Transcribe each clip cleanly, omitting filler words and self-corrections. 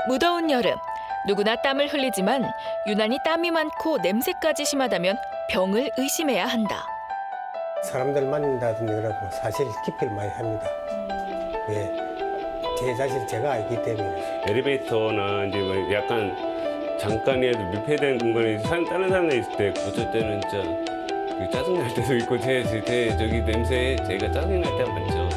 무더운 여름, 누구나 땀을 흘리지만 유난히 땀이 많고 냄새까지 심하다면 병을 의심해야 한다. 사람들 만난다든지 그러고 사실 기피를 많이 합니다. 왜? 제 자신 제가 알기 때문에. 엘리베이터나 이제 뭐 약간 잠깐이라도 밀폐된 공간에 다른 사람들 있을 때 어쩔 때는 진짜 짜증날 때도 있고 저기 냄새에 제가 짜증날 때가 많죠.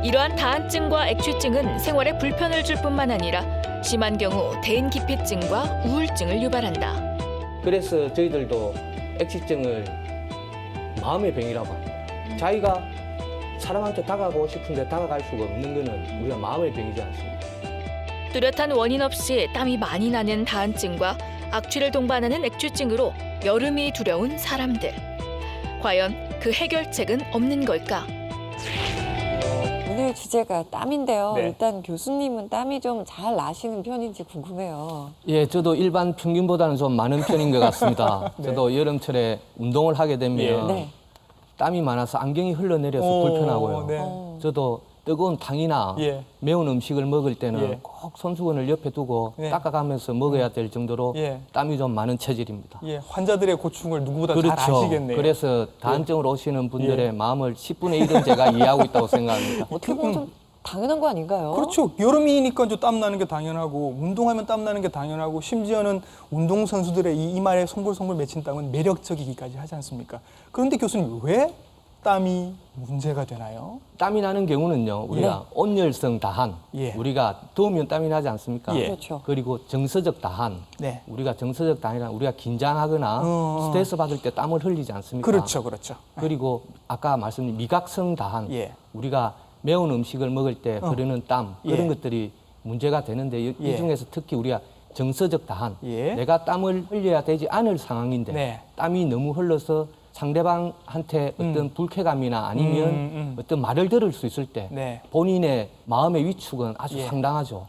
이러한 다한증과 액취증은 생활에 불편을 줄 뿐만 아니라 심한 경우 대인기피증과 우울증을 유발한다. 그래서 저희들도 액취증을 마음의 병이라고 합니다. 자기가 사람한테 다가가고 싶은데 다가갈 수가 없는 거는 우리가 마음의 병이지 않습니까? 뚜렷한 원인 없이 땀이 많이 나는 다한증과 악취를 동반하는 액취증으로 여름이 두려운 사람들. 과연 그 해결책은 없는 걸까? 오늘 주제가 땀인데요. 네. 일단 교수님은 땀이 좀 잘 나시는 편인지 궁금해요. 예, 저도 일반 평균보다는 좀 많은 편인 것 같습니다. 저도 여름철에 운동을 하게 되면 네. 땀이 많아서 안경이 흘러내려서 불편하고요. 네. 저도 뜨거운 탕이나 예. 매운 음식을 먹을 때는 예. 꼭 손수건을 옆에 두고 네. 닦아가면서 먹어야 될 정도로 예. 땀이 좀 많은 체질입니다. 예, 환자들의 고충을 누구보다 잘 그렇죠. 아시겠네요. 그래서 다한증으로 오시는 분들의 마음을 10분의 1은 제가 이해하고 있다고 생각합니다. 어떻게 보면 좀 당연한 거 아닌가요? 그렇죠. 여름이니까 이제 땀 나는 게 당연하고 운동하면 땀 나는 게 당연하고 심지어는 운동 선수들의 이 이마에 송골송골 맺힌 땀은 매력적이기까지 하지 않습니까? 그런데 교수님 왜 땀이 문제가 되나요? 땀이 나는 경우는요, 우리가 온열성 다한, 예. 우리가 더우면 땀이 나지 않습니까? 예. 그렇죠. 그리고 정서적 다한, 네. 우리가 정서적 다한이란 우리가 긴장하거나 스트레스 받을 때 땀을 흘리지 않습니까? 그렇죠, 그렇죠. 그리고 아까 말씀드린 미각성 다한, 예. 우리가 매운 음식을 먹을 때 흐르는 땀, 그런 예. 것들이 문제가 되는데 이 예. 중에서 특히 우리가 정서적 다한, 예. 내가 땀을 흘려야 되지 않을 상황인데 네. 땀이 너무 흘러서 상대방한테 어떤 불쾌감이나 아니면 어떤 말을 들을 수 있을 때 네. 본인의 마음의 위축은 아주 예. 상당하죠.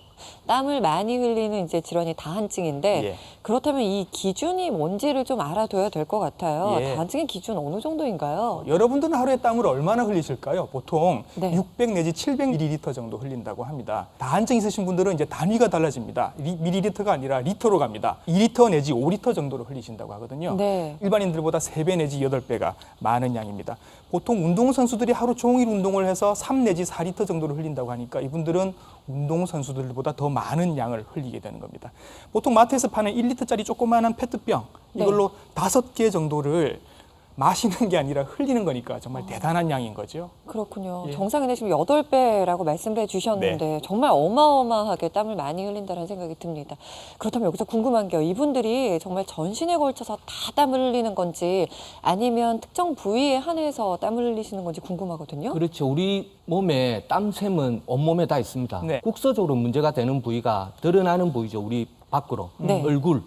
땀을 많이 흘리는 이제 질환이 다한증인데 예. 그렇다면 이 기준이 뭔지를 좀 알아둬야 될 것 같아요. 예. 다한증의 기준 어느 정도인가요? 여러분들은 하루에 땀을 얼마나 흘리실까요? 보통 네. 600 내지 700ml 정도 흘린다고 합니다. 다한증 있으신 분들은 이제 단위가 달라집니다. 밀리리터가 아니라 리터로 갑니다. 2리터 내지 5리터 정도로 흘리신다고 하거든요. 네. 일반인들보다 3배 내지 8배가 많은 양입니다. 보통 운동선수들이 하루 종일 운동을 해서 3 내지 4리터 정도를 흘린다고 하니까 이분들은 운동선수들보다 더 많은 양을 흘리게 되는 겁니다. 보통 마트에서 파는 1리터짜리 조그마한 페트병 이걸로 5개 정도를 마시는 게 아니라 흘리는 거니까 정말 대단한 양인 거죠. 그렇군요. 예. 정상인의 지금 8배라고 말씀을 해주셨는데 정말 어마어마하게 땀을 많이 흘린다는 생각이 듭니다. 그렇다면 여기서 궁금한 게요. 이분들이 정말 전신에 걸쳐서 다 땀을 흘리는 건지 아니면 특정 부위에 한해서 땀을 흘리시는 건지 궁금하거든요. 그렇죠. 우리 몸에 땀샘은 온몸에 다 있습니다. 네. 국소적으로 문제가 되는 부위가 드러나는 부위죠. 우리 밖으로. 네. 얼굴,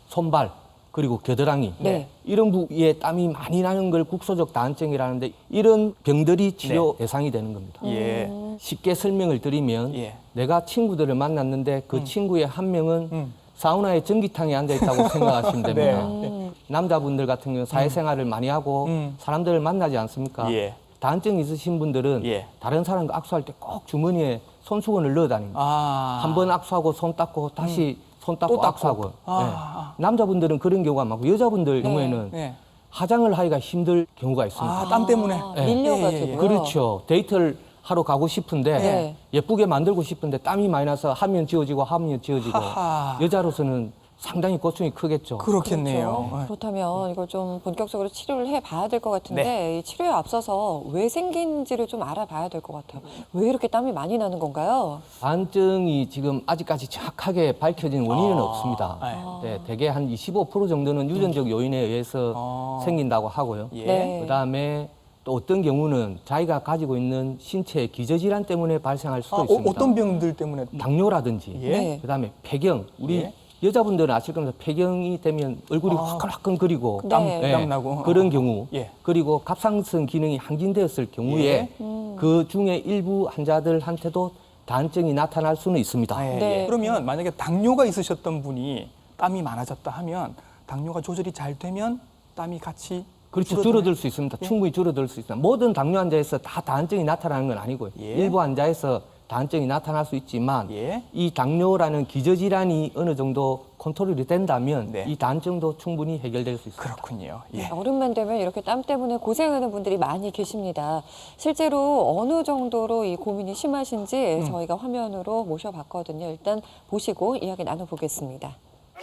손발, 그리고 겨드랑이. 네. 이런 부위에 땀이 많이 나는 걸 국소적 다한증이라는데 이런 병들이 치료 대상이 되는 겁니다. 예. 쉽게 설명을 드리면 예. 내가 친구들을 만났는데 그 친구의 한 명은 사우나에 전기탕에 앉아 있다고 생각하시면 됩니다. 네. 남자분들 같은 경우는 사회생활을 많이 하고 사람들을 만나지 않습니까? 예. 다한증 있으신 분들은 예. 다른 사람과 악수할 때 꼭 주머니에 손수건을 넣어 다닙니다. 아. 한 번 악수하고 손 닦고 다시 손 닦고 또 닦고. 악수하고. 아. 네. 남자분들은 그런 경우가 많고 여자분들 경우에는 네. 화장을 하기가 힘들 경우가 있습니다. 아, 땀 때문에. 밀려가지고요. 그렇죠. 데이트를 하러 가고 싶은데 네. 예쁘게 만들고 싶은데 땀이 많이 나서 하면 지워지고 하면 지워지고 하하. 여자로서는 상당히 고충이 크겠죠. 그렇겠네요. 그렇죠. 그렇다면 이걸 좀 본격적으로 치료를 해봐야 될 것 같은데 네. 이 치료에 앞서서 왜 생긴지를 좀 알아봐야 될 것 같아요. 왜 이렇게 땀이 많이 나는 건가요? 다한증이 지금 아직까지 정확하게 밝혀진 원인은 없습니다. 네, 대개 한 25% 정도는 유전적 요인에 의해서 생긴다고 하고요. 예. 네. 그다음에 또 어떤 경우는 자기가 가지고 있는 신체 기저질환 때문에 발생할 수도 있습니다. 어떤 병들 때문에? 당뇨라든지, 예. 네. 그다음에 폐경. 우리 예. 여자분들은 아실 겁니다. 폐경이 되면 얼굴이 화끈화끈거리고 네. 땀 나고. 그런 경우. 예. 그리고 갑상선 기능이 항진되었을 경우에 그 중에 일부 환자들한테도 다한증이 나타날 수는 있습니다. 아, 예, 네. 예. 그러면 만약에 당뇨가 있으셨던 분이 땀이 많아졌다 하면 당뇨가 조절이 잘 되면 땀이 같이 그렇죠. 줄어드나요? 줄어들 수 있습니다. 충분히 줄어들 수 있습니다. 모든 당뇨 환자에서 다 다한증이 나타나는 건 아니고요. 예. 일부 환자에서 다한증이 나타날 수 있지만 예. 이 당뇨라는 기저질환이 어느 정도 컨트롤이 된다면 네. 이 다한증도 충분히 해결될 수 있습니다. 그렇군요. 예. 여름만 되면 이렇게 땀 때문에 고생하는 분들이 많이 계십니다. 실제로 어느 정도로 이 고민이 심하신지 저희가 화면으로 모셔봤거든요. 일단 보시고 이야기 나눠보겠습니다.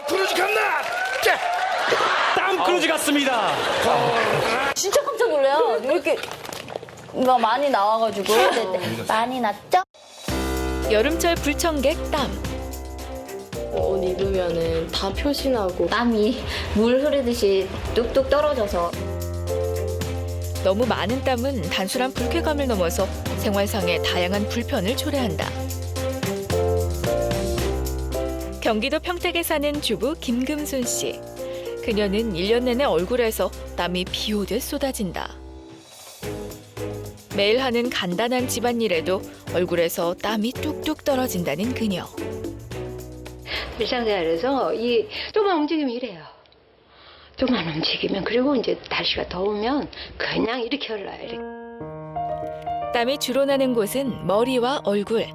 크루즈 간다! 땀 크루즈 갔습니다. 진짜 깜짝 놀래요. 왜 이렇게 가 많이 나와가지고 많이 났죠? 여름철 불청객 땀. 옷 입으면은 다 표신하고 땀이 물 흐르듯이 뚝뚝 떨어져서 너무 많은 땀은 단순한 불쾌감을 넘어서 생활상의 다양한 불편을 초래한다. 경기도 평택에 사는 주부 김금순 씨. 그녀는 1년 내내 얼굴에서 땀이 비 오듯 쏟아진다. 매일 하는 간단한 집안일에도 얼굴에서 땀이 뚝뚝 떨어진다는 그녀. 일상생활에서 이 조금만 움직이면 이래요. 조금만 움직이면 그리고 이제 날씨가 더우면 그냥 이렇게 흘러요. 이렇게. 땀이 주로 나는 곳은 머리와 얼굴.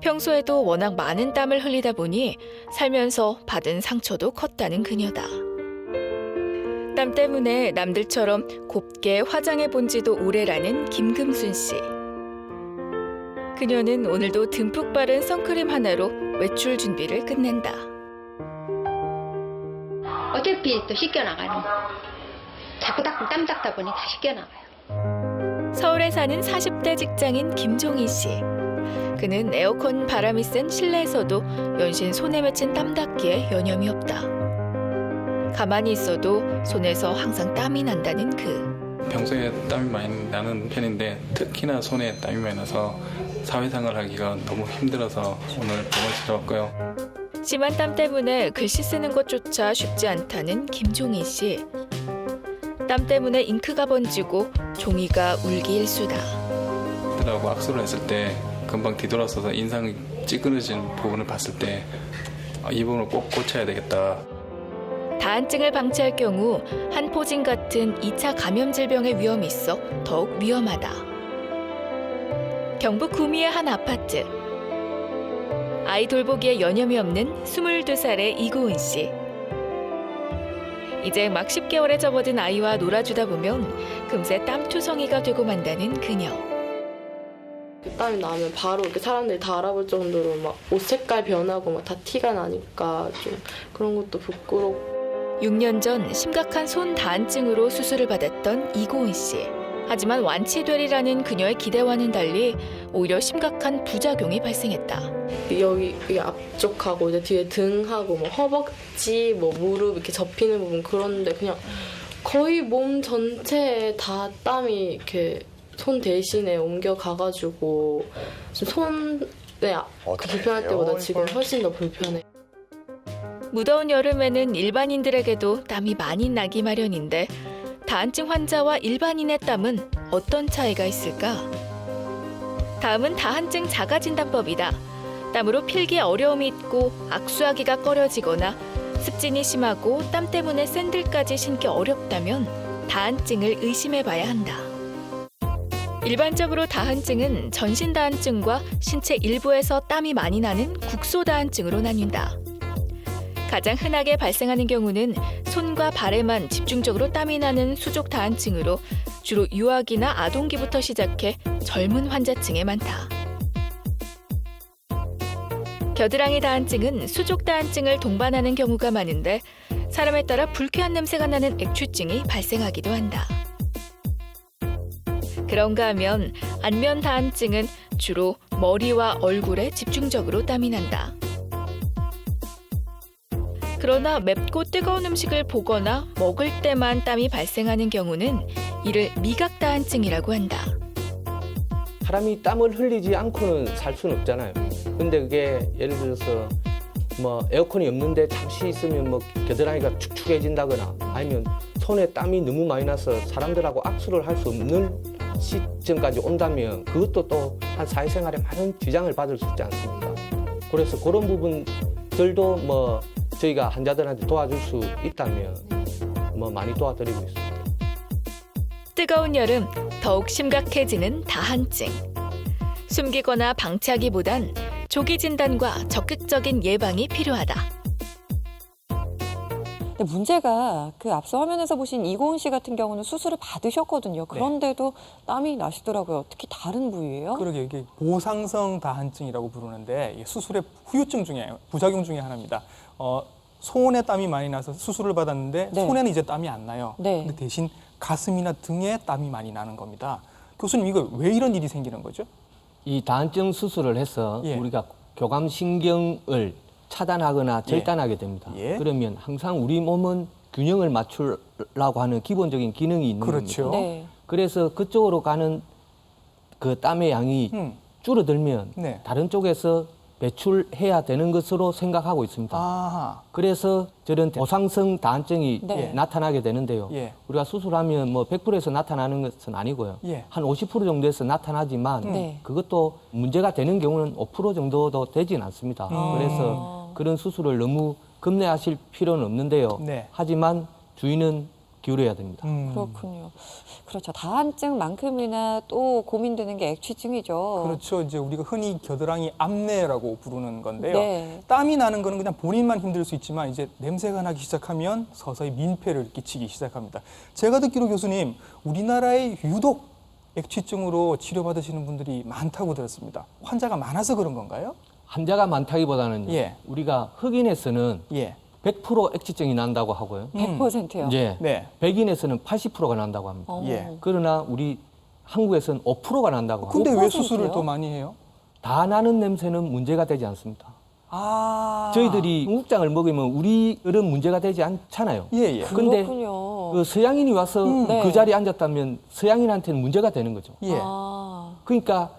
평소에도 워낙 많은 땀을 흘리다 보니 살면서 받은 상처도 컸다는 그녀다. 땀 때문에 남들처럼 곱게 화장해 본 지도 오래라는 김금순 씨. 그녀는 오늘도 듬뿍 바른 선크림 하나로 외출 준비를 끝낸다. 어차피 또 씻겨나가는 자꾸 땀 닦다 보니 다 씻겨나가요. 서울에 사는 40대 직장인 김종희 씨. 그는 에어컨 바람이 센 실내에서도 연신 손에 맺힌 땀 닦기에 여념이 없다. 가만히 있어도 손에서 항상 땀이 난다는 그. 평소에 땀이 많이 나는 편인데 특히나 손에 땀이 많이 나서 사회생활 하기가 너무 힘들어서 오늘 병원 찾아왔고요. 심한 땀 때문에 글씨 쓰는 것조차 쉽지 않다는 김종희 씨. 땀 때문에 잉크가 번지고 종이가 울기일수다. 들하고 악수를 했을 때 금방 뒤돌아서서 인상이 찌그러진 부분을 봤을 때 이 부분을 꼭 고쳐야 되겠다. 다한증을 방치할 경우 한포진 같은 2차 감염 질병의 위험이 있어 더욱 위험하다. 경북 구미의 한 아파트. 아이 돌보기에 여념이 없는 22살의 이고은 씨. 이제 막 10개월에 접어든 아이와 놀아주다 보면 금세 땀투성이가 되고 만다는 그녀. 땀이 나면 바로 이렇게 사람들이 다 알아볼 정도로 막 옷 색깔 변하고 막 다 티가 나니까 좀 그런 것도 부끄럽고. 6년 전 심각한 손 다한증으로 수술을 받았던 이고은 씨. 하지만 완치되리라는 그녀의 기대와는 달리 오히려 심각한 부작용이 발생했다. 여기 앞쪽하고 이제 뒤에 등하고 뭐 허벅지, 뭐 무릎 이렇게 접히는 부분 그런데 그냥 거의 몸 전체에 다 땀이 이렇게 손 대신에 옮겨가가지고 지금 손에 불편할 때보다 지금 훨씬 더 불편해. 무더운 여름에는 일반인들에게도 땀이 많이 나기 마련인데 다한증 환자와 일반인의 땀은 어떤 차이가 있을까? 다음은 다한증 자가진단법이다. 땀으로 필기에 어려움이 있고 악수하기가 꺼려지거나 습진이 심하고 땀 때문에 샌들까지 신기 어렵다면 다한증을 의심해봐야 한다. 일반적으로 다한증은 전신 다한증과 신체 일부에서 땀이 많이 나는 국소 다한증으로 나뉜다. 가장 흔하게 발생하는 경우는 손과 발에만 집중적으로 땀이 나는 수족 다한증으로 주로 유아기나 아동기부터 시작해 젊은 환자층에 많다. 겨드랑이 다한증은 수족 다한증을 동반하는 경우가 많은데 사람에 따라 불쾌한 냄새가 나는 액취증이 발생하기도 한다. 그런가 하면 안면 다한증은 주로 머리와 얼굴에 집중적으로 땀이 난다. 그러나 맵고 뜨거운 음식을 보거나 먹을 때만 땀이 발생하는 경우는 이를 미각 다한증이라고 한다. 사람이 땀을 흘리지 않고는 살 수는 없잖아요. 근데 그게 예를 들어서 뭐 에어컨이 없는데 잠시 있으면 뭐 겨드랑이가 축축해진다거나 아니면 손에 땀이 너무 많이 나서 사람들하고 악수를 할 수 없는 시점까지 온다면 그것도 또 한 사회생활에 많은 지장을 받을 수 있지 않습니까? 그래서 그런 부분들도 뭐 저희가 환자들한테 도와줄 수 있다면 뭐 많이 도와드리고 있습니다. 뜨거운 여름 더욱 심각해지는 다한증. 숨기거나 방치하기보단 조기 진단과 적극적인 예방이 필요하다. 근데 문제가 그 앞서 화면에서 보신 이고은 씨 같은 경우는 수술을 받으셨거든요. 그런데도 땀이 나시더라고요. 특히 다른 부위예요? 그러게 이게 보상성 다한증이라고 부르는데 이게 수술의 후유증 중에 부작용 중에 하나입니다. 손에 땀이 많이 나서 수술을 받았는데 네. 손에는 이제 땀이 안 나요. 네. 근데 대신 가슴이나 등에 땀이 많이 나는 겁니다. 교수님 이거 왜 이런 일이 생기는 거죠? 이 다한증 수술을 해서 예. 우리가 교감신경을 차단하거나 절단하게 됩니다. 예. 그러면 항상 우리 몸은 균형을 맞추려고 하는 기본적인 기능이 있는 그렇죠. 겁니다. 네. 그래서 그쪽으로 가는 그 땀의 양이 줄어들면 네. 다른 쪽에서 배출해야 되는 것으로 생각하고 있습니다. 아하. 그래서 저런 보상성 다한증이 네. 나타나게 되는데요. 예. 우리가 수술하면 뭐 100%에서 나타나는 것은 아니고요. 예. 한 50% 정도에서 나타나지만 네. 그것도 문제가 되는 경우는 5% 정도도 되진 않습니다. 그래서 그런 수술을 너무 겁내하실 필요는 없는데요. 네. 하지만 주의는 기울여야 됩니다. 그렇군요. 그렇죠. 다한증만큼이나 또 고민되는 게 액취증이죠. 그렇죠. 이제 우리가 흔히 겨드랑이 암내라고 부르는 건데요. 네. 땀이 나는 거는 그냥 본인만 힘들 수 있지만 이제 냄새가 나기 시작하면 서서히 민폐를 끼치기 시작합니다. 제가 듣기로 교수님, 우리나라에 유독 액취증으로 치료받으시는 분들이 많다고 들었습니다. 환자가 많아서 그런 건가요? 환자가 많다기보다는 예. 우리가 흑인에서는 예. 100% 액취증이 난다고 하고요. 100%요. 예. 네. 백인에서는 80%가 난다고 합니다. 예. 그러나 우리 한국에서는 5%가 난다고 합니다. 근데 왜 5%요? 수술을 더 많이 해요? 다 나는 냄새는 문제가 되지 않습니다. 아. 저희들이 중국장을 먹으면 우리는 문제가 되지 않잖아요. 예, 예. 근데 그렇군요. 그 서양인이 와서 네. 그 자리에 앉았다면 서양인한테는 문제가 되는 거죠. 예. 아. 그러니까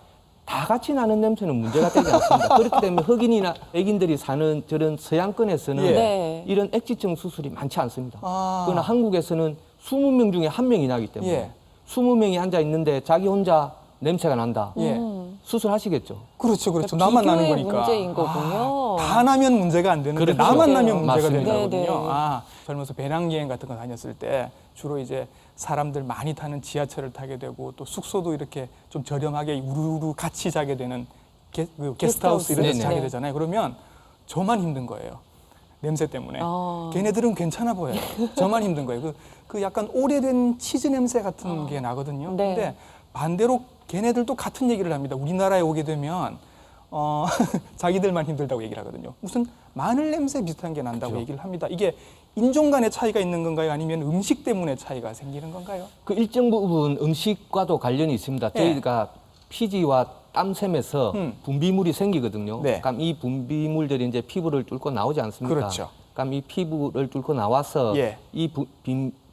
다 같이 나는 냄새는 문제가 되지 않습니다. 그렇기 때문에 흑인이나 백인들이 사는 저런 서양권에서는 예. 네. 이런 액취증 수술이 많지 않습니다. 아. 그러나 한국에서는 20명 중에 1명이 나기 때문에 예. 20명이 앉아 있는데 자기 혼자 냄새가 난다. 예. 수술하시겠죠. 그렇죠, 그렇죠. 그러니까 나만 나는 비교의 거니까. 문제인 거군요. 다 나면 문제가 안 되는데 그렇죠. 나만 나면 문제가 맞습니다. 된다거든요. 네, 네. 아, 젊어서 배낭여행 같은 거 다녔을 때 주로 이제 사람들 많이 타는 지하철을 타게 되고 또 숙소도 이렇게 좀 저렴하게 우르르 같이 자게 되는 게스트하우스 이런 데서 네네. 자게 네. 되잖아요. 그러면 저만 힘든 거예요. 냄새 때문에. 아. 걔네들은 괜찮아 보여요. 저만 힘든 거예요. 그 약간 오래된 치즈 냄새 같은 게 나거든요. 네. 근데 반대로 걔네들도 같은 얘기를 합니다. 우리나라에 오게 되면 자기들만 힘들다고 얘기를 하거든요. 무슨 마늘 냄새 비슷한 게 난다고 얘기를 합니다. 이게 인종 간의 차이가 있는 건가요? 아니면 음식 때문에 차이가 생기는 건가요? 그 일정 부분 음식과도 관련이 있습니다. 예. 저희가 피지와 땀샘에서 분비물이 생기거든요. 네. 그럼 이 분비물들이 이제 피부를 뚫고 나오지 않습니까? 그렇죠. 그럼 이 피부를 뚫고 나와서 예. 이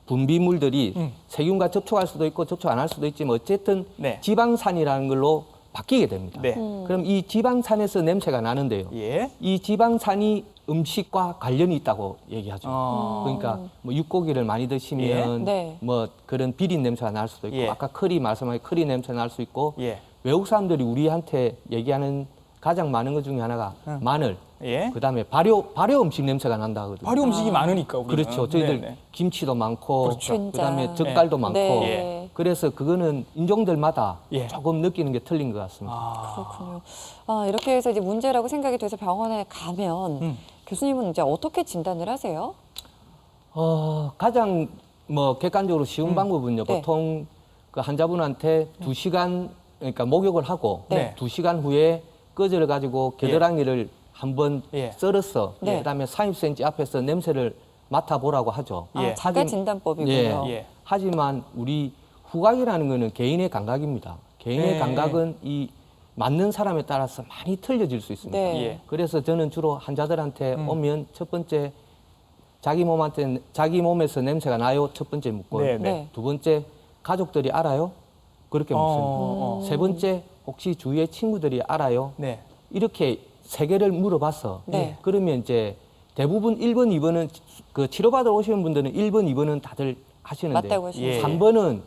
분비물들이 세균과 접촉할 수도 있고 접촉 안 할 수도 있지만 어쨌든 네. 지방산이라는 걸로 바뀌게 됩니다. 네. 그럼 이 지방산에서 냄새가 나는데요. 예. 이 지방산이 음식과 관련이 있다고 얘기하죠. 어. 그러니까 뭐 육고기를 많이 드시면 예? 네. 뭐 그런 비린 냄새가 날 수도 있고 예. 아까 커리 말씀하신 커리 냄새 날 수 있고 예. 외국 사람들이 우리한테 얘기하는 가장 많은 것 중에 하나가 마늘, 예. 그다음에 발효 음식 냄새가 난다 하거든요. 발효 음식이 많으니까 우리는. 그렇죠. 저희들 네네. 김치도 많고 그렇죠. 그다음에 젓갈도 많고 네. 그래서 그거는 인종들마다 예. 조금 느끼는 게 틀린 것 같습니다. 그렇군요. 아, 이렇게 해서 이제 문제라고 생각이 돼서 병원에 가면 교수님은 이제 어떻게 진단을 하세요? 가장 뭐 객관적으로 쉬운 방법은요. 네. 보통 그 환자분한테 2시간 그러니까 목욕을 하고 네. 2시간 후에 끄지를 가지고 겨드랑이를 한번 예. 썰어서 네. 그다음에 30cm 앞에서 냄새를 맡아보라고 하죠. 아, 자가 진단법이군요. 예. 하지만 우리 후각이라는 거는 개인의 감각입니다. 개인의 네. 감각은 이 맞는 사람에 따라서 많이 틀려질 수 있습니다. 네. 예. 그래서 저는 주로 환자들한테 오면 첫 번째 자기 몸에서 냄새가 나요. 첫 번째 묻고 네, 네. 두 번째 가족들이 알아요. 그렇게 묻습니다. 세 번째 혹시 주위의 친구들이 알아요. 네. 이렇게 세 개를 물어봐서 네. 그러면 이제 대부분 1번, 2번은 그 치료받으러 오시는 분들은 1번, 2번은 다들 하시는데 맞다고 하시죠. 예. 3번은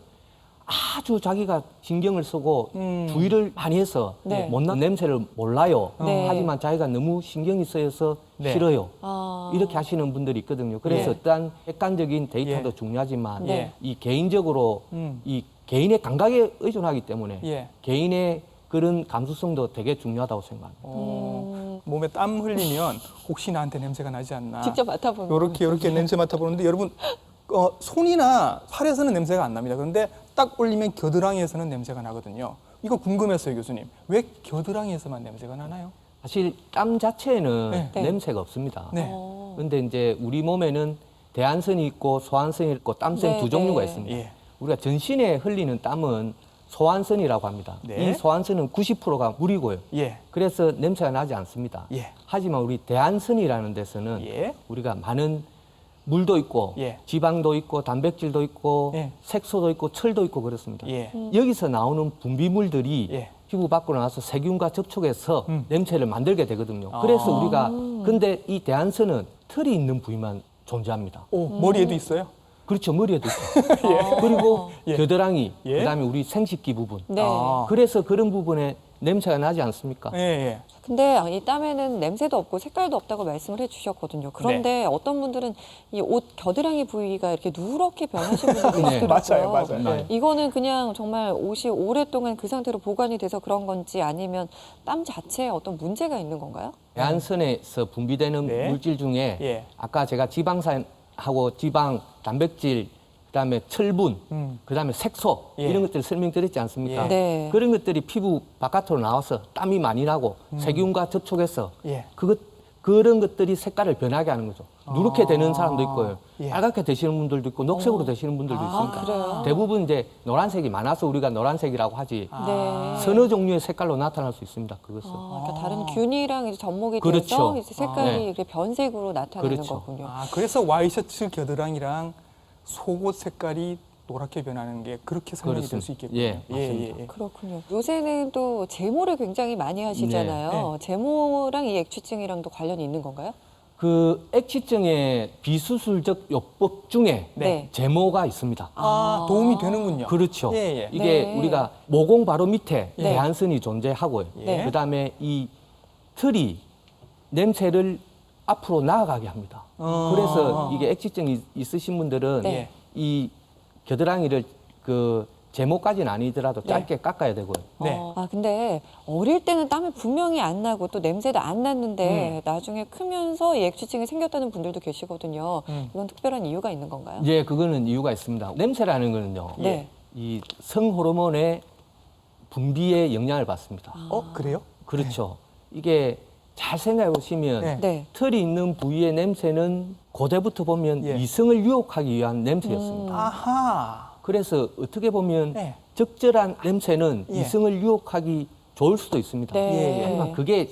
아주 자기가 신경을 쓰고 주의를 많이 해서 네. 못난 냄새를 몰라요. 네. 하지만 자기가 너무 신경이 쓰여서 네. 싫어요. 아. 이렇게 하시는 분들이 있거든요. 그래서 예. 어떠한 객관적인 데이터도 예. 중요하지만 네. 이 개인적으로 이 개인의 감각에 의존하기 때문에 예. 개인의 그런 감수성도 되게 중요하다고 생각합니다. 몸에 땀 흘리면 혹시 나한테 냄새가 나지 않나. 직접 맡아보는 요렇게 냄새 맡아보는데 여러분 손이나 팔에서는 냄새가 안 납니다. 그런데 딱 올리면 겨드랑이에서는 냄새가 나거든요. 이거 궁금했어요, 교수님. 왜 겨드랑이에서만 냄새가 나나요? 사실 땀 자체에는 네. 냄새가 없습니다. 네. 근데 이제 우리 몸에는 대한선이 있고 소한선이 있고 땀선 네, 두 종류가 네. 있습니다. 예. 우리가 전신에 흘리는 땀은 소한선이라고 합니다. 네. 이 소한선은 90%가 물이고요. 예. 그래서 냄새가 나지 않습니다. 예. 하지만 우리 대한선이라는 데서는 예. 우리가 많은 물도 있고 예. 지방도 있고 단백질도 있고 예. 색소도 있고 철도 있고 그렇습니다. 예. 여기서 나오는 분비물들이 예. 피부 밖으로 나와서 세균과 접촉해서 음. 냄새를 만들게 되거든요. 아. 그래서 우리가 근데 이 대한선은 털이 있는 부위만 존재합니다. 오, 머리에도 있어요? 그렇죠. 머리에도 있죠. 그리고 예. 겨드랑이, 예. 그다음에 우리 생식기 부분. 네. 아. 그래서 그런 부분에 냄새가 나지 않습니까? 예, 예. 근데 이 땀에는 냄새도 없고 색깔도 없다고 말씀을 해주셨거든요. 그런데 어떤 분들은 이 옷 겨드랑이 부위가 이렇게 누렇게 변하신 분들이 네. 있더라고요. 맞아요. 예. 이거는 그냥 정말 옷이 오랫동안 그 상태로 보관이 돼서 그런 건지 아니면 땀 자체에 어떤 문제가 있는 건가요? 대한선에서 분비되는 네. 물질 중에 예. 아까 제가 지방산하고 지방, 단백질, 그다음에 철분, 그다음에 색소 예. 이런 것들 설명드렸지 않습니까? 예. 네. 그런 것들이 피부 바깥으로 나와서 땀이 많이 나고 세균과 접촉해서 예. 그런 것들이 색깔을 변하게 하는 거죠. 누렇게 되는 사람도 있고요. 예. 빨갛게 되시는 분들도 있고 녹색으로 되시는 분들도 있습니다. 그래요? 대부분 이제 노란색이 많아서 우리가 노란색이라고 하지 네. 서너 종류의 색깔로 나타날 수 있습니다. 그것은. 그러니까 다른 균이랑 이제 접목이 그렇죠. 돼서 이제 색깔이 네. 이렇게 변색으로 나타나는 그렇죠. 거군요. 아, 그래서 와이셔츠 겨드랑이랑 속옷 색깔이 노랗게 변하는 게 그렇게 설명이 될 수 있겠군요. 예, 맞습니다. 그렇군요. 요새는 또 제모를 굉장히 많이 하시잖아요. 제모랑 이 액취증이랑도 관련이 있는 건가요? 그 액취증의 비수술적 요법 중에 네. 제모가 있습니다. 아, 도움이 되는군요. 그렇죠. 예, 예. 이게 네. 우리가 모공 바로 밑에 네. 대한선이 존재하고요. 예. 그다음에 이 털이 냄새를 앞으로 나아가게 합니다. 그래서 이게 액취증이 있으신 분들은 네. 이 겨드랑이를 그 제모까지는 아니더라도 짧게 깎아야 되고요. 네. 아 근데 어릴 때는 땀이 분명히 안 나고 또 냄새도 안 났는데 나중에 크면서 이 액취증이 생겼다는 분들도 계시거든요. 이건 특별한 이유가 있는 건가요? 예, 그거는 이유가 있습니다. 냄새라는 거는요. 네. 이 성호르몬의 분비에 영향을 받습니다. 그래요? 그렇죠. 이게 잘 생각해 보시면 네. 네. 털이 있는 부위의 냄새는 고대부터 보면 예. 이성을 유혹하기 위한 냄새였습니다. 아하. 그래서 어떻게 보면 네. 적절한 냄새는 예. 이성을 유혹하기 좋을 수도 있습니다. 네. 하지만 그게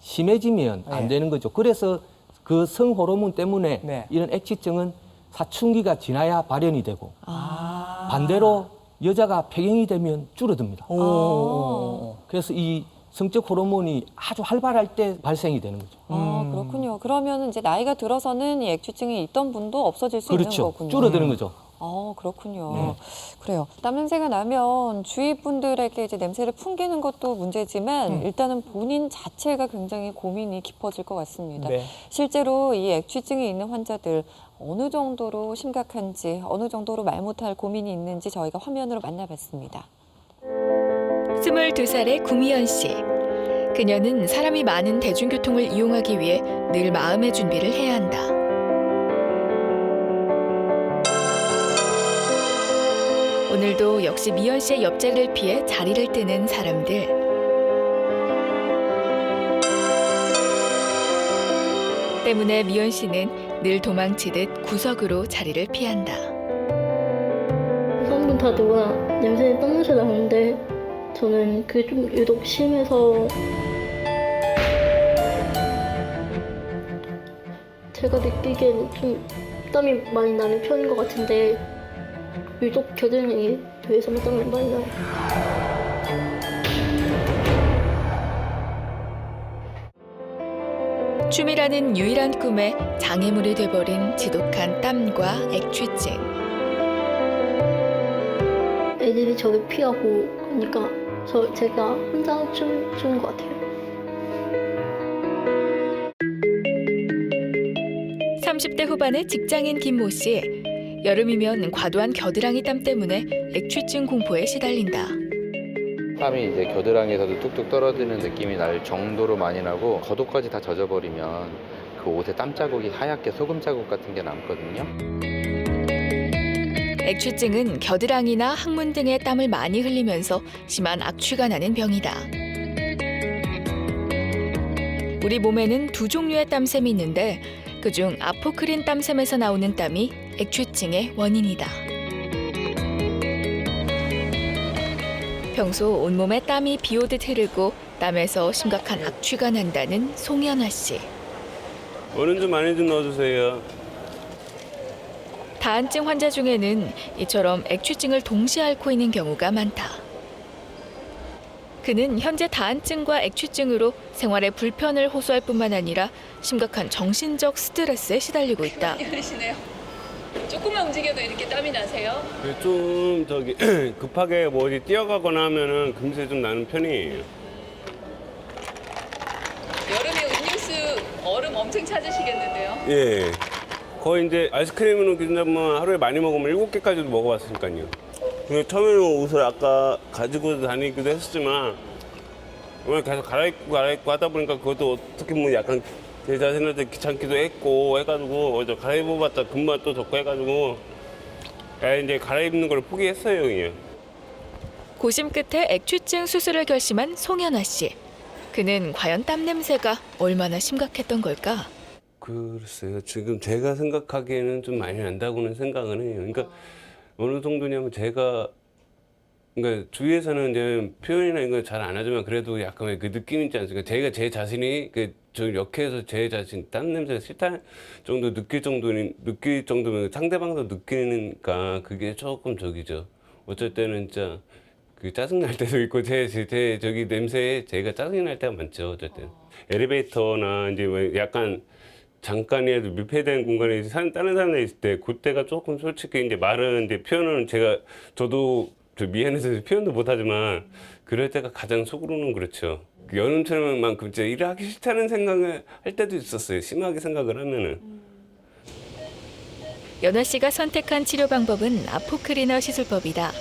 심해지면 안 예. 되는 거죠. 그래서 그 성호르몬 때문에 네. 이런 액취증은 사춘기가 지나야 발현이 되고 아. 반대로 여자가 폐경이 되면 줄어듭니다. 오. 그래서 이 성적 호르몬이 아주 활발할 때 발생이 되는 거죠. 아, 그렇군요. 그러면 이제 나이가 들어서는 이 액취증이 있던 분도 없어질 수 그렇죠. 있는 거군요. 줄어드는 거죠. 아, 그렇군요. 네. 그래요. 땀 냄새가 나면 주위 분들에게 이제 냄새를 풍기는 것도 문제지만 일단은 본인 자체가 굉장히 고민이 깊어질 것 같습니다. 네. 실제로 이 액취증이 있는 환자들 어느 정도로 심각한지, 어느 정도로 말 못할 고민이 있는지 저희가 화면으로 만나봤습니다. 22살의 구미연 씨. 그녀는 사람이 많은 대중교통을 이용하기 위해 늘 마음의 준비를 해야 한다. 오늘도 역시 미연 씨의 옆자리를 피해 자리를 뜨는 사람들. 때문에 미연 씨는 늘 도망치듯 구석으로 자리를 피한다. 여성분 다 누구나 냄새, 땀냄새 나는데 저는 그게 좀 유독 심해서 제가 느끼기에는 좀 땀이 많이 나는 편인 것 같은데 유독 겨드랑이 뒤에서만 땀이 많이 나요. 춤이라는 유일한 꿈에 장애물이 돼버린 지독한 땀과 액취증. 애들이 저를 피하고 그러니까 제가 혼자 춤추는 것 같아요. 30대 후반의 직장인 김모 씨. 여름이면 과도한 겨드랑이 땀 때문에 액취증 공포에 시달린다. 땀이 이제 겨드랑이에서도 뚝뚝 떨어지는 느낌이 날 정도로 많이 나고 겉옷까지 다 젖어버리면 그 옷에 땀 자국이 하얗게 소금 자국 같은 게 남거든요. 액취증은 겨드랑이나 항문 등의 땀을 많이 흘리면서 심한 악취가 나는 병이다. 우리 몸에는 두 종류의 땀샘이 있는데 그중 아포크린 땀샘에서 나오는 땀이 액취증의 원인이다. 평소 온몸에 땀이 비오듯 흐르고 땀에서 심각한 악취가 난다는 송연아 씨. 얼음 좀 많이 좀 넣어주세요. 다한증 환자 중에는 이처럼 액취증을 동시에 앓고 있는 경우가 많다. 그는 현재 다한증과 액취증으로 생활에 불편을 호소할 뿐만 아니라 심각한 정신적 스트레스에 시달리고 있다. 흐르시네요. 조금만 움직여도 이렇게 땀이 나세요? 좀 급하게 뭐 어디 뛰어가거나 하면은 금세 좀 나는 편이에요. 여름에 음료수 얼음 엄청 찾으시겠는데요? 예. 거의 이제 아이스크림은 기준하면 하루에 많이 먹으면 7개까지도 먹어봤으니까요. 근데 처음에는 옷을 아까 가지고 다니기도 했었지만 오늘 계속 갈아입고 하다 보니까 그것도 어떻게 보면 약간 제 자신한테 귀찮기도 했고 해가지고 어제 갈아입어봤자 금방 또 젖고 해가지고 이제 갈아입는 걸 포기했어요 그냥. 고심 끝에 액취증 수술을 결심한 송연아 씨. 그는 과연 땀 냄새가 얼마나 심각했던 걸까? 글쎄요. 지금 제가 생각하기에는 좀 많이 난다고는 생각은 해요. 그러니까 어느 정도냐면 그러니까 주위에서는 이제 표현이나 이런 거 잘 안 하지만 그래도 약간 그 느낌 있지 않습니까? 제가 제 자신이 저 역해서 제 자신 땀 냄새가 싫다 정도 느낄 정도면 상대방도 느끼니까 그게 조금 저기죠. 어쩔 때는 진짜 그 짜증 날 때도 있고 제 저기 냄새에 제가 짜증이 날 때가 많죠. 어쩔 때는 엘리베이터나 이제 뭐 약간 잠깐이라도 밀폐된 공간에 다른 사람들 있을 때 그때가 조금 솔직히 이제 말은 이제 표현은 저도 미안해서 표현도 못하지만 그럴 때가 가장 속으로는 그렇죠. 여름처럼만큼 진짜 일을 하기 싫다는 생각을 할 때도 있었어요. 심하게 생각을 하면은. 연아 씨가 선택한 치료 방법은 아포크리너 시술법이다.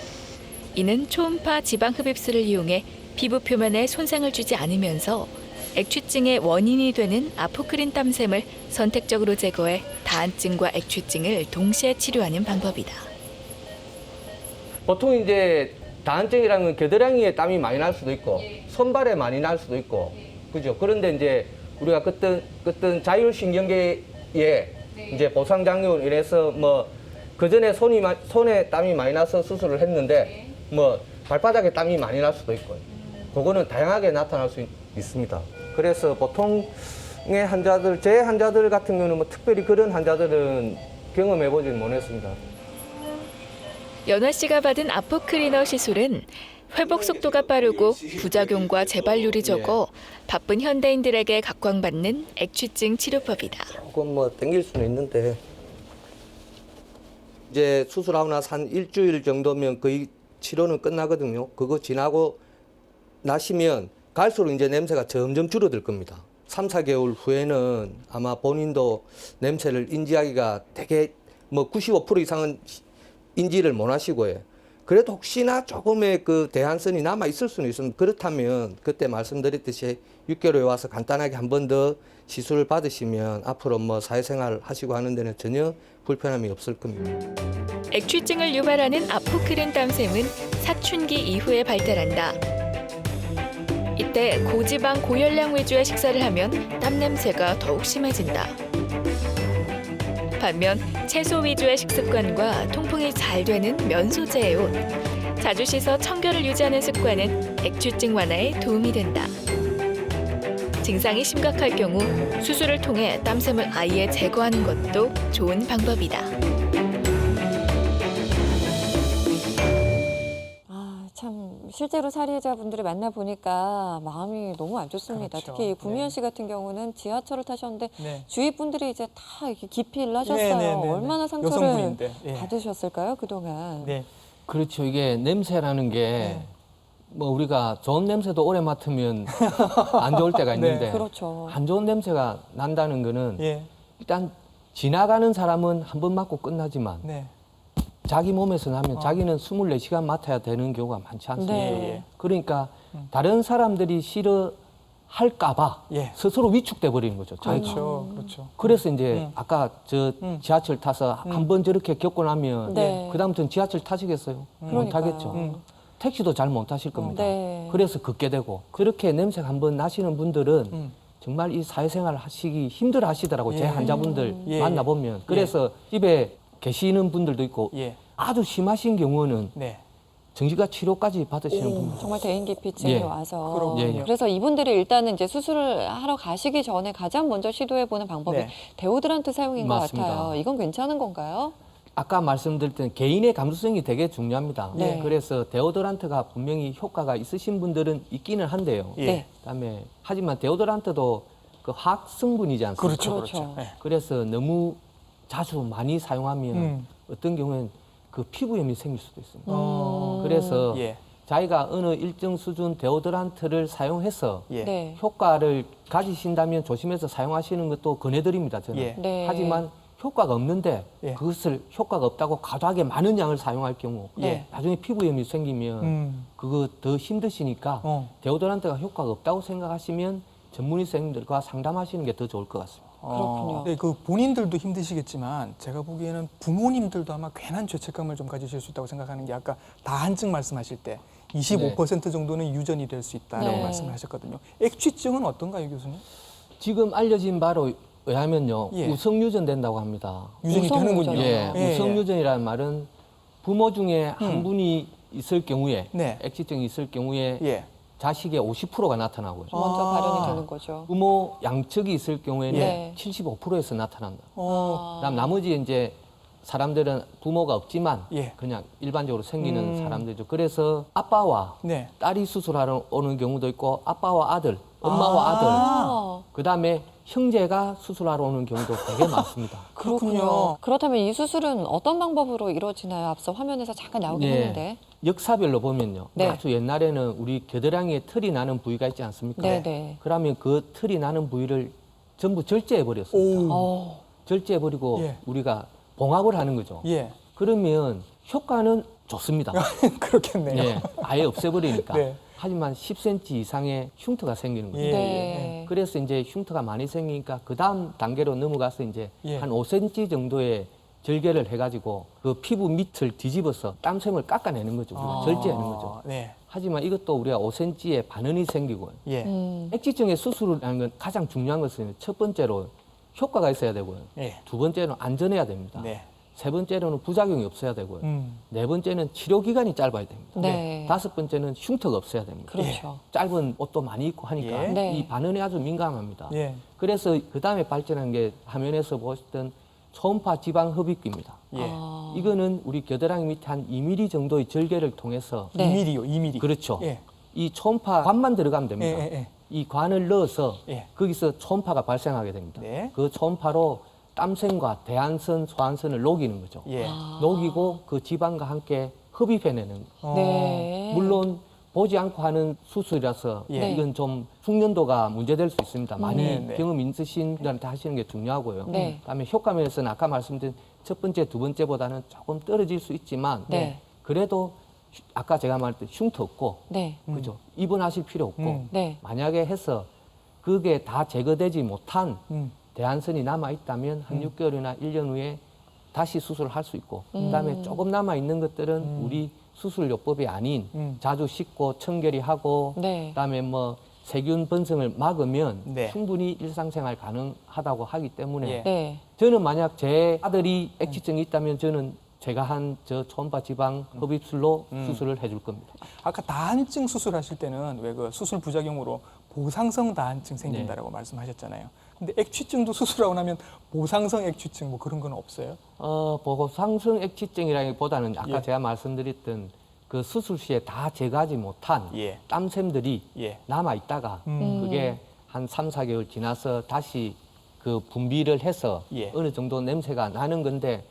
이는 초음파 지방 흡입술을 이용해 피부 표면에 손상을 주지 않으면서 액취증의 원인이 되는 아포크린 땀샘을 선택적으로 제거해 다한증과 액취증을 동시에 치료하는 방법이다. 보통 이제 다한증이라는 건 겨드랑이에 땀이 많이 날 수도 있고 손발에 많이 날 수도 있고 그죠? 그런데 이제 우리가 그때 자율신경계에 이제 보상장애로 인해서 뭐 그전에 손에 땀이 많이 나서 수술을 했는데 뭐 발바닥에 땀이 많이 날 수도 있고 그거는 다양하게 나타날 수 있습니다. 그래서 보통의 환자들, 제 환자들 같은 경우는 뭐 특별히 그런 환자들은 경험해보지는 못했습니다. 연아 씨가 받은 아포크리너 시술은 회복 속도가 빠르고 부작용과 재발률이 적어 바쁜 현대인들에게 각광받는 액취증 치료법이다. 조금 뭐 땡길 수는 있는데 이제 수술하고 나서 한 일주일 정도면 거의 치료는 끝나거든요. 그거 지나고 나시면 갈수록 이제 냄새가 점점 줄어들 겁니다. 3, 4개월 후에는 아마 본인도 냄새를 인지하기가 되게 뭐 95% 이상은 인지를 못 하시고요. 그래도 혹시나 조금의 그 대한선이 남아 있을 수는 있습니다. 그렇다면 그때 말씀드렸듯이 6개월에 와서 간단하게 한 번 더 시술을 받으시면 앞으로 뭐 사회생활 하시고 하는 데는 전혀 불편함이 없을 겁니다. 액취증을 유발하는 아포크린 땀샘은 사춘기 이후에 발달한다. 이때 고지방 고열량 위주의 식사를 하면 땀 냄새가 더욱 심해진다. 반면 채소 위주의 식습관과 통풍이 잘 되는 면소재의 옷, 자주 씻어 청결을 유지하는 습관은 액취증 완화에 도움이 된다. 증상이 심각할 경우 수술을 통해 땀샘을 아예 제거하는 것도 좋은 방법이다. 참 실제로 살해자분들을 만나보니까 마음이 너무 안 좋습니다. 그렇죠. 특히 구미연 씨 같은 경우는 지하철을 타셨는데 네. 주위 분들이 이제 다 이렇게 기피를 하셨어요. 네. 얼마나 상처를 여성분인데. 예. 받으셨을까요, 그동안? 네. 그렇죠. 이게 냄새라는 게 뭐 우리가 좋은 냄새도 오래 맡으면 안 좋을 때가 있는데 그렇죠. 안 좋은 냄새가 난다는 거는 예. 일단 지나가는 사람은 한 번 맡고 끝나지만 네. 자기 몸에서 나면 자기는 24시간 맡아야 되는 경우가 많지 않습니까? 네. 그러니까 다른 사람들이 싫어할까봐 스스로 위축돼 버리는 거죠. 자기가. 그렇죠. 그래서 이제 아까 저 지하철 타서 한 번 저렇게 겪고 나면 네. 그다음부터는 지하철 타시겠어요? 못 타겠죠. 택시도 잘 못 타실 겁니다. 네. 그래서 걷게 되고 그렇게 냄새가 한번 나시는 분들은 정말 이 사회생활 하시기 힘들어 하시더라고요. 제 환자분들 만나보면. 그래서 집에 계시는 분들도 있고 아주 심하신 경우는 정신과 치료까지 받으시는 분들. 정말 대인기피증이 예. 와서. 그렇군요. 그래서 이분들이 일단은 이제 수술을 하러 가시기 전에 가장 먼저 시도해보는 방법이 데오드란트 사용인 맞습니다. 것 같아요. 이건 괜찮은 건가요? 아까 말씀드릴 때는 개인의 감수성이 되게 중요합니다. 네. 그래서 데오도란트가 분명히 효과가 있으신 분들은 있기는 한데요. 네. 그다음에 하지만 데오도란트도 그 화학 성분이지 않습니까? 그렇죠. 그래서 너무 자주 많이 사용하면 어떤 경우에는 그 피부염이 생길 수도 있습니다. 그래서 자기가 어느 일정 수준 데오도란트를 사용해서 네. 효과를 가지신다면 조심해서 사용하시는 것도 권해드립니다. 저는. 네. 하지만 효과가 없는데 그것을 효과가 없다고 과도하게 많은 양을 사용할 경우 나중에 피부염이 생기면 그거 더 힘드시니까 데오도란트가 효과가 없다고 생각하시면 전문의 선생님들과 상담하시는 게 더 좋을 것 같습니다. 그렇군요. 네, 그 본인들도 힘드시겠지만 제가 보기에는 부모님들도 아마 괜한 죄책감을 좀 가지실 수 있다고 생각하는 게 아까 다한증 말씀하실 때 25% 정도는 유전이 될 수 있다라고 네. 말씀을 하셨거든요. 액취증은 어떤가요, 교수님? 지금 알려진 바로 의하면요, 예. 우성유전 된다고 합니다. 유전이 되는군요. 예, 예, 우성유전이라는 말은 부모 중에 한 분이 있을 경우에 네. 액취증이 있을 경우에 예. 자식의 50%가 나타나고요. 먼저 발현이 되는 거죠. 부모 양측이 있을 경우에는 네. 75%에서 나타난다. 어. 그다음 나머지 이제 사람들은 부모가 없지만 그냥 일반적으로 생기는 사람들이죠. 그래서 아빠와 네. 딸이 수술하러 오는 경우도 있고 아빠와 아들, 엄마와 아들, 그다음에 형제가 수술하러 오는 경우도 되게 많습니다. 그렇군요. 그렇다면 이 수술은 어떤 방법으로 이루어지나요? 앞서 화면에서 잠깐 나오긴 했는데. 역사별로 보면요. 네. 아주 옛날에는 우리 겨드랑이에 털이 나는 부위가 있지 않습니까? 네, 네. 그러면 그 털이 나는 부위를 전부 절제해 버렸습니다. 절제해 버리고 우리가 봉합을 하는 거죠. 그러면 효과는 좋습니다. 그렇겠네요. 예, 아예 없애버리니까. 네. 하지만 10cm 이상의 흉터가 생기는 거죠. 네. 그래서 이제 흉터가 많이 생기니까 그 다음 단계로 넘어가서 이제 한 5cm 정도의 절개를 해가지고 그 피부 밑을 뒤집어서 땀샘을 깎아내는 거죠. 우리가 절제하는 거죠. 네. 하지만 이것도 우리가 5cm의 반응이 생기고요. 액취증의 수술이라는 건 가장 중요한 것은 첫 번째로 효과가 있어야 되고요. 두 번째는 안전해야 됩니다. 세 번째로는 부작용이 없어야 되고요. 네 번째는 치료 기간이 짧아야 됩니다. 네. 다섯 번째는 흉터가 없어야 됩니다. 그렇죠. 짧은 옷도 많이 입고 하니까 네. 이 반응에 아주 민감합니다. 그래서 그 다음에 발전한 게 화면에서 보셨던 초음파 지방 흡입기입니다. 이거는 우리 겨드랑이 밑에 한 2mm 정도의 절개를 통해서 2mm요, 2mm. 그렇죠. 이 초음파 관만 들어가면 됩니다. 이 관을 넣어서 거기서 초음파가 발생하게 됩니다. 그 초음파로 땀샘과 대안선, 소안선을 녹이는 거죠. 녹이고 그 지방과 함께 흡입해내는 거예요. 네. 물론 보지 않고 하는 수술이라서 이건 좀 숙련도가 문제될 수 있습니다. 많이 경험 있으신 분들한테 하시는 게 중요하고요. 그다음에 효과 면에서는 아까 말씀드린 첫 번째, 두 번째보다는 조금 떨어질 수 있지만 그래도 아까 제가 말했던 흉터 없고 그죠? 입원하실 필요 없고 만약에 해서 그게 다 제거되지 못한 대안선이 남아있다면 한 6개월이나 1년 후에 다시 수술을 할 수 있고 그다음에 조금 남아있는 것들은 우리 수술요법이 아닌 자주 씻고 청결히 하고 그다음에 뭐 세균 번성을 막으면 충분히 일상생활 가능하다고 하기 때문에 저는 만약 제 아들이 액취증이 있다면 저는 제가 한 저 초음파 지방 흡입술로 수술을 해줄 겁니다. 아까 다한증 수술하실 때는 왜 그 수술 부작용으로 보상성 다한증 생긴다라고 말씀하셨잖아요. 근데 액취증도 수술하고 나면 보상성 액취증 뭐 그런 건 없어요? 보상성 액취증이라기보다는 아까 제가 말씀드렸던 그 수술 시에 다 제거하지 못한 땀샘들이 남아 있다가 그게 한 3, 4개월 지나서 다시 그 분비를 해서 어느 정도 냄새가 나는 건데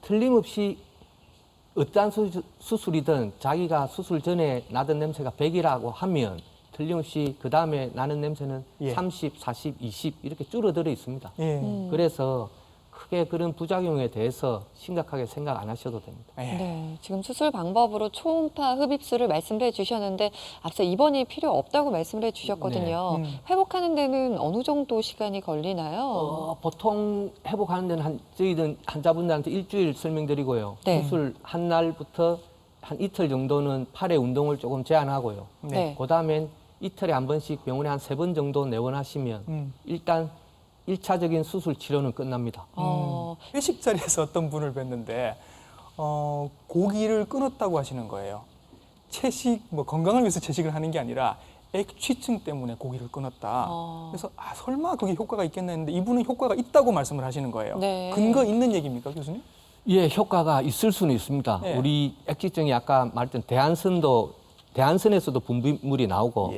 틀림없이 어떠한 수술이든 자기가 수술 전에 나던 냄새가 100이라고 하면 틀림없이 그 다음에 나는 냄새는 30, 40, 20 이렇게 줄어들어 있습니다. 그래서 크게 그런 부작용에 대해서 심각하게 생각 안 하셔도 됩니다. 네, 지금 수술 방법으로 초음파 흡입술을 말씀을 해주셨는데 앞서 입원이 필요 없다고 말씀을 해주셨거든요. 회복하는 데는 어느 정도 시간이 걸리나요? 보통 회복하는 데는 저희들 환자분들한테 일주일 설명드리고요. 네. 수술 한 날부터 한 이틀 정도는 팔의 운동을 조금 제한하고요. 네. 그다음엔 이틀에 한 번씩 병원에 한 3번 정도 내원하시면 일단 1차적인 수술 치료는 끝납니다. 회식 자리에서 어떤 분을 뵀는데 고기를 끊었다고 하시는 거예요. 채식, 뭐 건강을 위해서 채식을 하는 게 아니라 액취증 때문에 고기를 끊었다. 그래서 설마 그게 효과가 있겠나 했는데 이분은 효과가 있다고 말씀을 하시는 거예요. 네. 근거 있는 얘기입니까, 교수님? 예, 효과가 있을 수는 있습니다. 네. 우리 액취증이 아까 말했던 대한선에서도 분비물이 나오고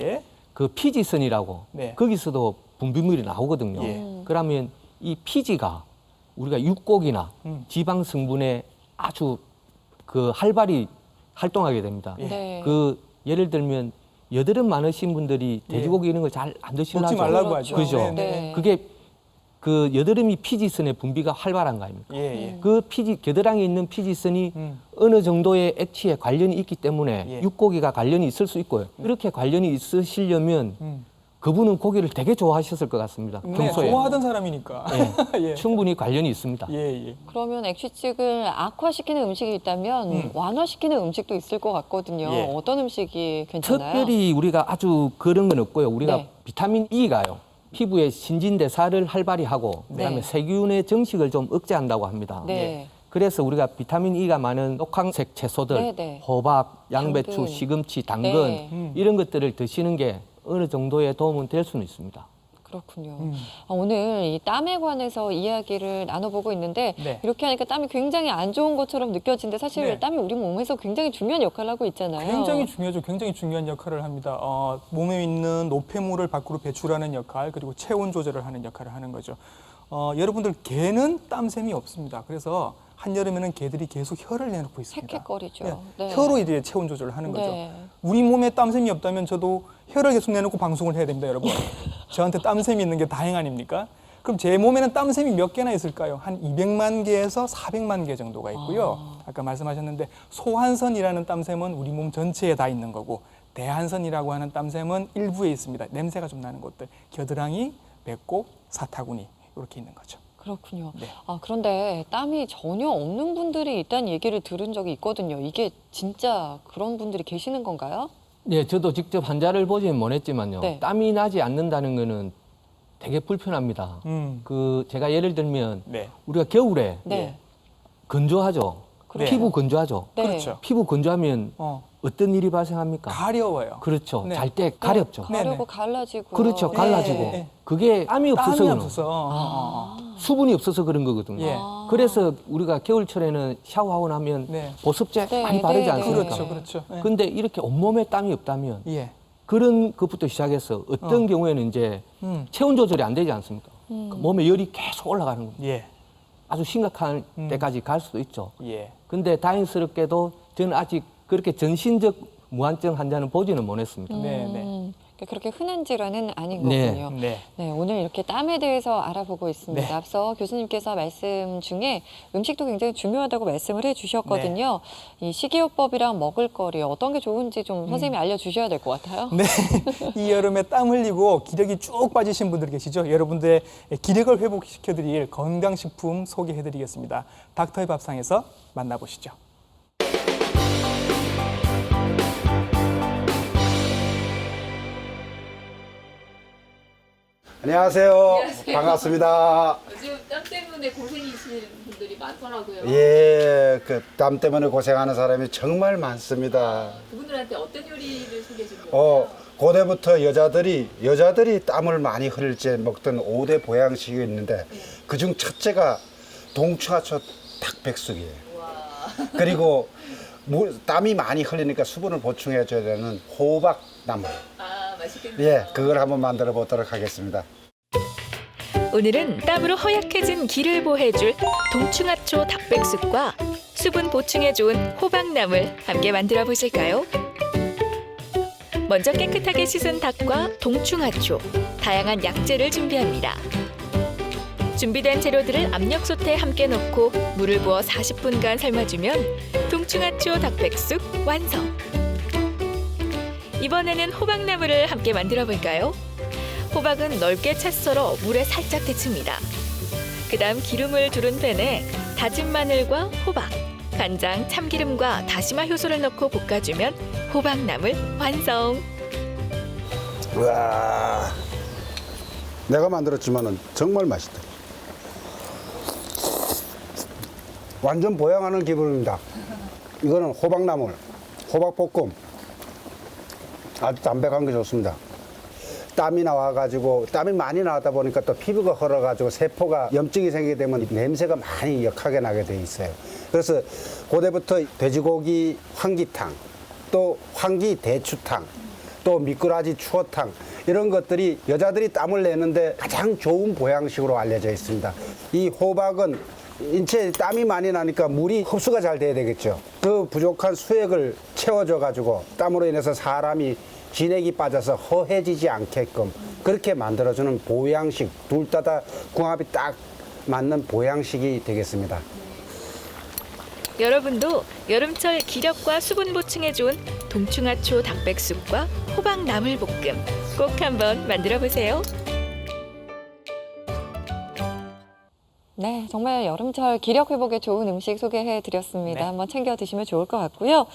그 피지선이라고 네. 거기서도 분비물이 나오거든요. 그러면 이 피지가 우리가 육고기나 지방 성분에 아주 그 활발히 활동하게 됩니다. 네. 그 예를 들면 여드름 많으신 분들이 돼지고기 이런 걸 잘 안 드시려고 먹지 말라고 하죠. 그죠? 네. 그게 그 여드름이 피지선의 분비가 활발한 거 아닙니까? 그 겨드랑이에 있는 피지선이 어느 정도의 액취에 관련이 있기 때문에 육고기가 관련이 있을 수 있고요. 이렇게 관련이 있으시려면 그분은 고기를 되게 좋아하셨을 것 같습니다. 평소에. 좋아하던 사람이니까. 예, 충분히 관련이 있습니다. 그러면 액취증을 악화시키는 음식이 있다면 완화시키는 음식도 있을 것 같거든요. 어떤 음식이 괜찮나요? 특별히 우리가 아주 그런 건 없고요. 우리가 네. 비타민 E가요. 피부의 신진대사를 활발히 하고 그다음에 네. 세균의 정식을 좀 억제한다고 합니다. 네. 그래서 우리가 비타민 E가 많은 녹황색 채소들, 네, 네. 호박, 양배추, 당근. 시금치, 당근 네. 이런 것들을 드시는 게 어느 정도의 도움은 될 수는 있습니다. 그렇군요. 오늘 이 땀에 관해서 이야기를 나눠보고 있는데 이렇게 하니까 땀이 굉장히 안 좋은 것처럼 느껴지는데 사실 땀이 우리 몸에서 굉장히 중요한 역할을 하고 있잖아요. 굉장히 중요하죠. 굉장히 중요한 역할을 합니다. 몸에 있는 노폐물을 밖으로 배출하는 역할, 그리고 체온 조절을 하는 역할을 하는 거죠. 여러분들 개는 땀샘이 없습니다. 그래서 한여름에는 개들이 계속 혀를 내놓고 있습니다. 헥헥거리죠. 네. 혀로 이제 체온 조절을 하는 거죠. 네. 우리 몸에 땀샘이 없다면 저도 혀를 계속 내놓고 방송을 해야 됩니다, 여러분. 저한테 땀샘이 있는 게 다행 아닙니까? 그럼 제 몸에는 땀샘이 몇 개나 있을까요? 한 200만 개에서 400만 개 정도가 있고요. 아까 말씀하셨는데 소한선이라는 땀샘은 우리 몸 전체에 다 있는 거고 대한선이라고 하는 땀샘은 일부에 있습니다. 냄새가 좀 나는 곳들. 겨드랑이, 배꼽, 사타구니 이렇게 있는 거죠. 그렇군요. 네. 그런데 땀이 전혀 없는 분들이 있다는 얘기를 들은 적이 있거든요. 이게 진짜 그런 분들이 계시는 건가요? 네, 저도 직접 환자를 보지는 못했지만요. 네. 땀이 나지 않는다는 거는 되게 불편합니다. 그 제가 예를 들면 우리가 겨울에 네. 건조하죠. 그렇죠. 피부 건조하죠. 네. 그렇죠. 피부 건조하면 어떤 일이 발생합니까? 가려워요. 그렇죠. 네. 잘 때 가렵죠. 가려고 갈라지고. 그렇죠. 갈라지고. 그게 땀이 없어서 땀이 그런 없어서. 수분이 없어서 그런 거거든요. 그래서 우리가 겨울철에는 샤워하고 나면 보습제 많이 바르지 않습니까? 그렇죠, 그렇죠. 근데 이렇게 온몸에 땀이 없다면 예. 그런 것부터 시작해서 어떤 경우에는 이제 체온 조절이 안 되지 않습니까? 그 몸에 열이 계속 올라가는 겁니다. 예. 아주 심각한 때까지 갈 수도 있죠. 예. 근데 다행스럽게도 저는 아직 그렇게 전신적 무한증 환자는 보지는 못했습니다. 그렇게 흔한 질환은 아닌 네. 거군요. 네, 오늘 이렇게 땀에 대해서 알아보고 있습니다. 네. 앞서 교수님께서 말씀 중에 음식도 굉장히 중요하다고 말씀을 해주셨거든요. 이 식이요법이랑 먹을거리 어떤 게 좋은지 좀 선생님이 알려주셔야 될 것 같아요. 네, 이 여름에 땀 흘리고 기력이 쭉 빠지신 분들 계시죠? 여러분들의 기력을 회복시켜드릴 건강식품 소개해드리겠습니다. 닥터의 밥상에서 만나보시죠. 안녕하세요. 반갑습니다. 요즘 땀 때문에 고생이신 분들이 많더라고요. 예, 그 땀 때문에 고생하는 사람이 정말 많습니다. 그분들한테 어떤 요리를 소개해 주세요? 고대부터 여자들이 땀을 많이 흘릴 때 먹던 5대 보양식이 있는데 그중 첫째가 동충하초 닭백숙이에요. 그리고 땀이 많이 흘리니까 수분을 보충해 줘야 되는 호박나물. 맛있겠네요. 예, 그걸 한번 만들어 보도록 하겠습니다. 오늘은 땀으로 허약해진 기를 보해줄 동충하초 닭백숙과 수분 보충에 좋은 호박나물 함께 만들어 보실까요? 먼저 깨끗하게 씻은 닭과 동충하초, 다양한 약재를 준비합니다. 준비된 재료들을 압력솥에 함께 넣고 물을 부어 40분간 삶아주면 동충하초 닭백숙 완성. 이번에는 호박나물을 함께 만들어 볼까요? 호박은 넓게 채 썰어 물에 살짝 데칩니다. 그다음 기름을 두른 팬에 다진 마늘과 호박, 간장, 참기름과 다시마 효소를 넣고 볶아주면 호박나물 완성. 와, 내가 만들었지만은 정말 맛있다. 완전 보양하는 기분입니다. 이거는 호박나물, 호박볶음. 아주 담백한 게 좋습니다. 땀이 나와가지고 땀이 많이 나왔다 보니까 또 피부가 헐어가지고 세포가 염증이 생기게 되면 냄새가 많이 역하게 나게 돼 있어요. 그래서 고대부터 돼지고기 황기탕, 또 황기 대추탕, 또 미꾸라지 추어탕 이런 것들이 여자들이 땀을 내는데 가장 좋은 보양식으로 알려져 있습니다. 이 호박은 인체에 땀이 많이 나니까 물이 흡수가 잘 돼야 되겠죠. 그 부족한 수액을 채워줘 가지고 땀으로 인해서 사람이 진액이 빠져서 허해지지 않게끔 그렇게 만들어주는 보양식, 둘 다 궁합이 딱 맞는 보양식이 되겠습니다. 여러분도 여름철 기력과 수분 보충에 좋은 동충하초 닭백숙과 호박 나물볶음 꼭 한번 만들어 보세요. 네, 정말 여름철 기력 회복에 좋은 음식 소개해드렸습니다. 네. 한번 챙겨 드시면 좋을 것 같고요.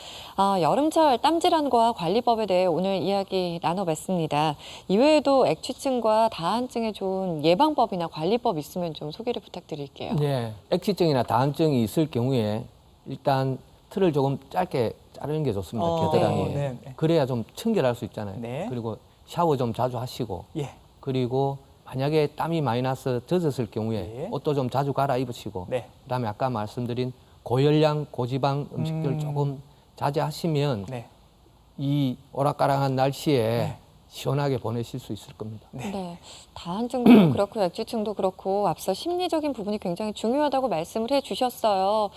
여름철 땀질환과 관리법에 대해 오늘 이야기 나눠봤습니다. 이외에도 액취증과 다한증에 좋은 예방법이나 관리법 있으면 좀 소개를 부탁드릴게요. 네, 액취증이나 다한증이 있을 경우에 일단 틀을 조금 짧게 자르는 게 좋습니다. 겨드랑이에. 네. 그래야 좀 청결할 수 있잖아요. 네. 그리고 샤워 좀 자주 하시고 예. 그리고 만약에 땀이 많이 나서 젖었을 경우에 네. 옷도 좀 자주 갈아입으시고 네. 그다음에 아까 말씀드린 고열량, 고지방 음식들 조금 자제하시면 네. 이 오락가락한 날씨에 네. 시원하게 보내실 수 있을 겁니다. 네. 다한증도 그렇고 액취증도 그렇고 앞서 심리적인 부분이 굉장히 중요하다고 말씀을 해주셨어요.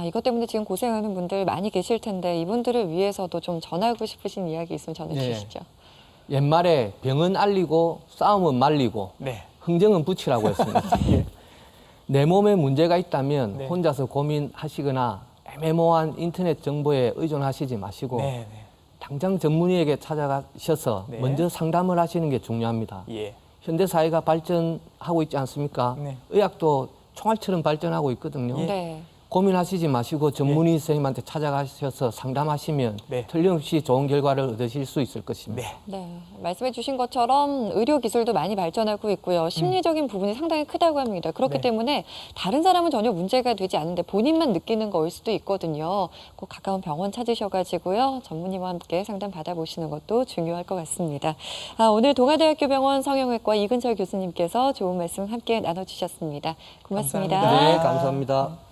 이것 때문에 지금 고생하는 분들 많이 계실 텐데 이분들을 위해서도 좀 전하고 싶으신 이야기 있으면 전해주시죠. 옛말에 병은 알리고 싸움은 말리고 네. 흥정은 붙이라고 했습니다. 내 몸에 문제가 있다면 네. 혼자서 고민하시거나 애매모호한 인터넷 정보에 의존하시지 마시고 네. 당장 전문의에게 찾아가셔서 네. 먼저 상담을 하시는 게 중요합니다. 예. 현대 사회가 발전하고 있지 않습니까? 네. 의학도 총알처럼 발전하고 있거든요. 네. 고민하시지 마시고 전문의 선생님한테 찾아가셔서 상담하시면 네. 틀림없이 좋은 결과를 얻으실 수 있을 것입니다. 네, 말씀해 주신 것처럼 의료 기술도 많이 발전하고 있고요. 심리적인 부분이 상당히 크다고 합니다. 그렇기 네. 때문에 다른 사람은 전혀 문제가 되지 않는데 본인만 느끼는 거일 수도 있거든요. 꼭 가까운 병원 찾으셔가지고요. 전문의와 함께 상담 받아보시는 것도 중요할 것 같습니다. 오늘 동아대학교 병원 성형외과 이근철 교수님께서 좋은 말씀 함께 나눠주셨습니다. 고맙습니다. 감사합니다. 네, 감사합니다.